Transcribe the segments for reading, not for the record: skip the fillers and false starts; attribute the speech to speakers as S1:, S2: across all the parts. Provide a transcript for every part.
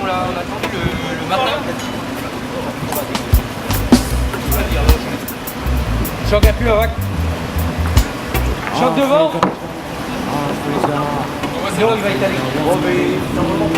S1: On a attendu le matin. Choc à plus avec. Choc devant. Non, il va étaler. Bon, mais normalement.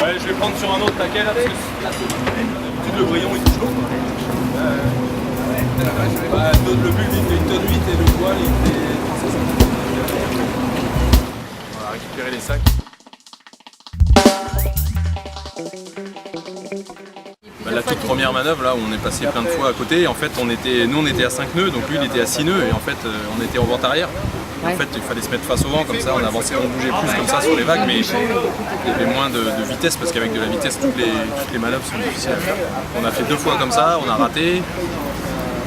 S2: Ouais, je vais prendre sur un autre taquet là, parce que d'habitude le grillon il touche l'eau. Le bulbe il fait une tonne 8 et le poil il fait 350. On va récupérer les sacs. La toute première manœuvre là où on est passé plein de fois à côté, en fait nous on était à 5 nœuds, donc lui il était à 6 nœuds et en fait on était en vente arrière. En fait, il fallait se mettre face au vent, comme ça, on avançait, on bougeait plus comme ça sur les vagues, mais il y avait moins de vitesse, parce qu'avec de la vitesse, toutes les manœuvres sont difficiles à faire. On a fait 2 fois comme ça, on a raté.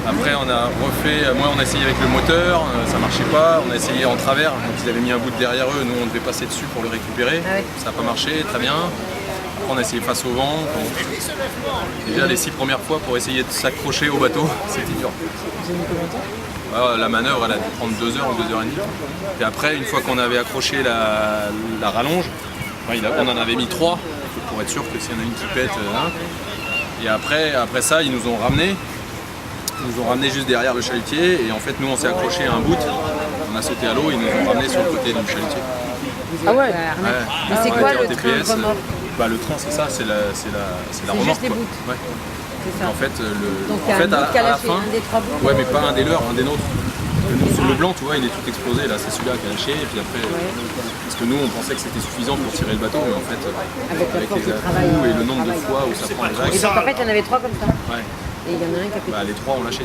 S2: Après, on a refait, on a essayé avec le moteur, ça marchait pas. On a essayé en travers, donc ils avaient mis un bout de derrière eux, nous on devait passer dessus pour le récupérer. Ça n'a pas marché, très bien. Après, on a essayé face au vent. Déjà, les 6 premières fois pour essayer de s'accrocher au bateau, c'était dur. La manœuvre elle a dû prendre 2 heures ou 2 heures et demie. Et après, une fois qu'on avait accroché la rallonge, on en avait mis 3 pour être sûr que s'il y en a une qui pète. Et après ça, ils nous ont ramenés. Ils nous ont ramenés juste derrière le chalutier. Et en fait, nous, on s'est accroché à un bout. On a sauté à l'eau et ils nous ont ramenés sur le côté du chalutier.
S3: Ah ouais. Mais c'est quoi le
S2: TPS,
S3: train remorque?
S2: Le train, c'est ça, c'est la remorque.
S3: Juste les bouts.
S2: Ouais.
S3: Ça.
S2: En fait,
S3: donc, à la fin, un des 3 bouts.
S2: Ouais, mais pas un des leurs, un des nôtres. Sur le blanc, tu vois, il est tout explosé. Là, c'est celui-là qui a lâché. Et puis après, parce que nous, on pensait que c'était suffisant pour tirer le bateau, mais en fait, avec les coups et le nombre de fois où ça prend les vagues.
S3: Et donc, en fait, il y en avait 3 comme ça.
S2: Ouais.
S3: Et il y en a un qui a pété.
S2: Les 3 ont lâché.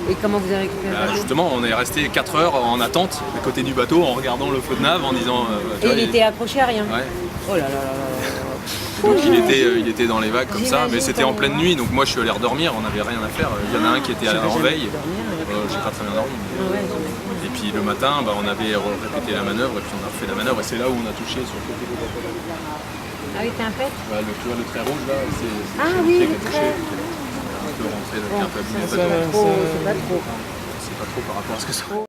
S3: Et comment vous avez récupéré le bateau?
S2: Justement, on est resté 4 heures en attente à côté du bateau, en regardant le feu de nav, en disant.
S3: Et il était accroché à rien.
S2: Ouais.
S3: Oh là là là là.
S2: Donc il était dans les vagues comme ça, mais c'était en pleine nuit, donc moi je suis allé redormir, on n'avait rien à faire. Il y en a un qui était en veille, j'ai pas très bien dormi. Et puis le matin, on avait répété la manœuvre et puis on a refait la manœuvre et c'est là où on a touché sur le côté du bateau.
S3: Ah oui, t'es un pet?
S2: Tu vois le trait rouge là, c'est
S3: le
S2: pied qui est touché. Un peu rentré, un peu abîmé le bateau.
S3: C'est pas trop.
S2: C'est pas trop par rapport à ce que ça.